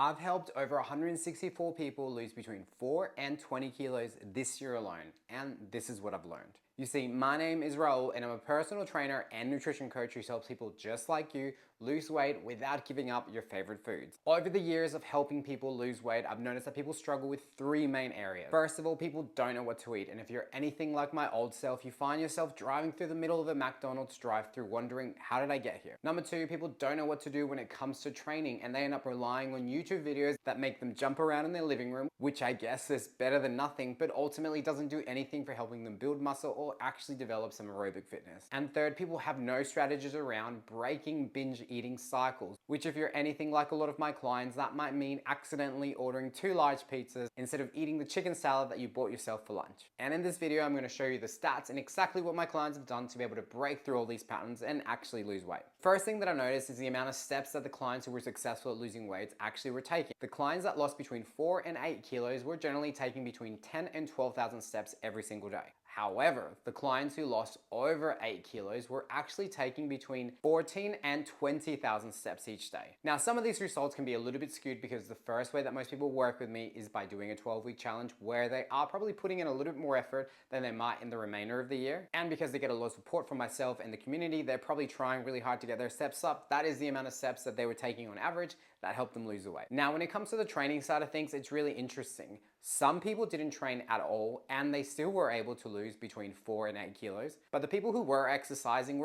I've helped over 164 people lose between 4 and 20 kilos this year alone, and this is what I've learned. You see, my name is Raul and I'm a personal trainer and nutrition coach who helps people just like you lose weight without giving up your favorite foods. Over the years of helping people lose weight, I've noticed that people struggle with three main areas. First of all, people don't know what to eat, and if you're anything like my old self, you find yourself driving through the middle of a McDonald's drive-through wondering, how did I get here? Number two, people don't know what to do when it comes to training, and they end up relying on YouTube videos that make them jump around in their living room, which I guess is better than nothing, but ultimately doesn't do anything for helping them build muscle or actually develop some aerobic fitness. And third, people have no strategies around breaking binge eating cycles, which if you're anything like a lot of my clients, that might mean accidentally ordering 2 large pizzas instead of eating the chicken salad that you bought yourself for lunch. And in this video, I'm going to show you the stats and exactly what my clients have done to be able to break through all these patterns and actually lose weight. First thing that I noticed is the amount of steps that the clients who were successful at losing weight actually were taking. The clients that lost between 4 and 8 kilos were generally taking between 10 and 12,000 steps every single day. However, the clients who lost over 8 kilos were actually taking between 14 and 20,000 steps each day. Now, some of these results can be a little bit skewed because the first way that most people work with me is by doing a 12-week challenge where they are probably putting in a little bit more effort than they might in the remainder of the year. And because they get a lot of support from myself and the community, they're probably trying really hard to get their steps up. That is the amount of steps that they were taking on average that helped them lose the weight. Now, when it comes to the training side of things, it's really interesting. Some people didn't train at all and they still were able to lose between 4 and 8 kilos. But the people who were exercising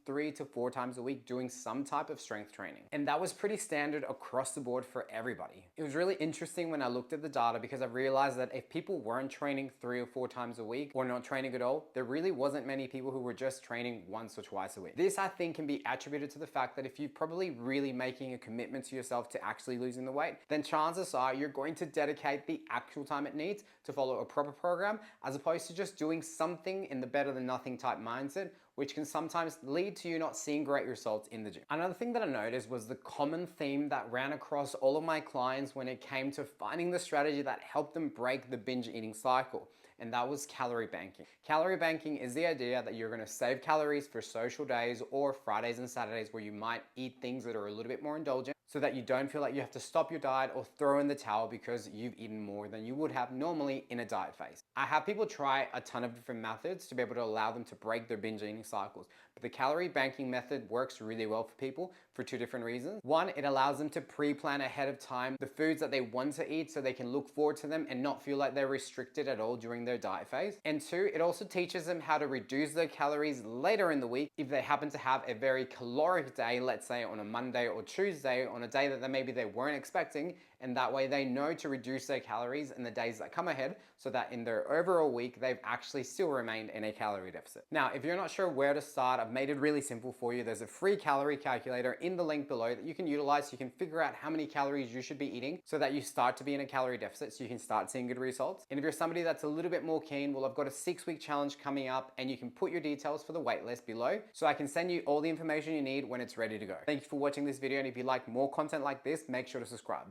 3 to 4 times a week doing some type of strength training. And that was pretty standard across the board for everybody. It was really interesting when I looked at the data because I realized that if people weren't training 3 or 4 times a week or not training at all, there really wasn't many people who were just training once or twice a week. This, I think, can be attributed to the fact that if you're probably really making a commitment to yourself to actually losing the weight, then chances are you're going to dedicate the actual time it needs to follow a proper program as opposed to just doing something in the better than nothing type mindset, which can sometimes lead to you not seeing great results in the gym. Another thing that I noticed was the common theme that ran across all of my clients when it came to finding the strategy that helped them break the binge eating cycle, and that was calorie banking. Calorie banking is the idea that you're gonna save calories for social days or Fridays and Saturdays where you might eat things that are a little bit more indulgent so that you don't feel like you have to stop your diet or throw in the towel because you've eaten more than you would have normally in a diet phase. I have people try a ton of different methods to be able to allow them to break their binge eating cycles, but the calorie banking method works really well for people for 2 different reasons. One, it allows them to pre-plan ahead of time the foods that they want to eat so they can look forward to them and not feel like they're restricted at all during their diet phase. And 2, it also teaches them how to reduce their calories later in the week if they happen to have a very caloric day, let's say on a Monday or Tuesday, on a day that maybe they weren't expecting, and that way they know to reduce their calories in the days that come ahead so that in their overall week, they've actually still remained in a calorie deficit. Now, if you're not sure where to start, I've made it really simple for you. There's a free calorie calculator in the link below that you can utilize so you can figure out how many calories you should be eating so that you start to be in a calorie deficit so you can start seeing good results. And if you're somebody that's a little bit more keen, well, I've got a 6-week challenge coming up and you can put your details for the waitlist below so I can send you all the information you need when it's ready to go. Thank you for watching this video, and if you like more content like this, make sure to subscribe.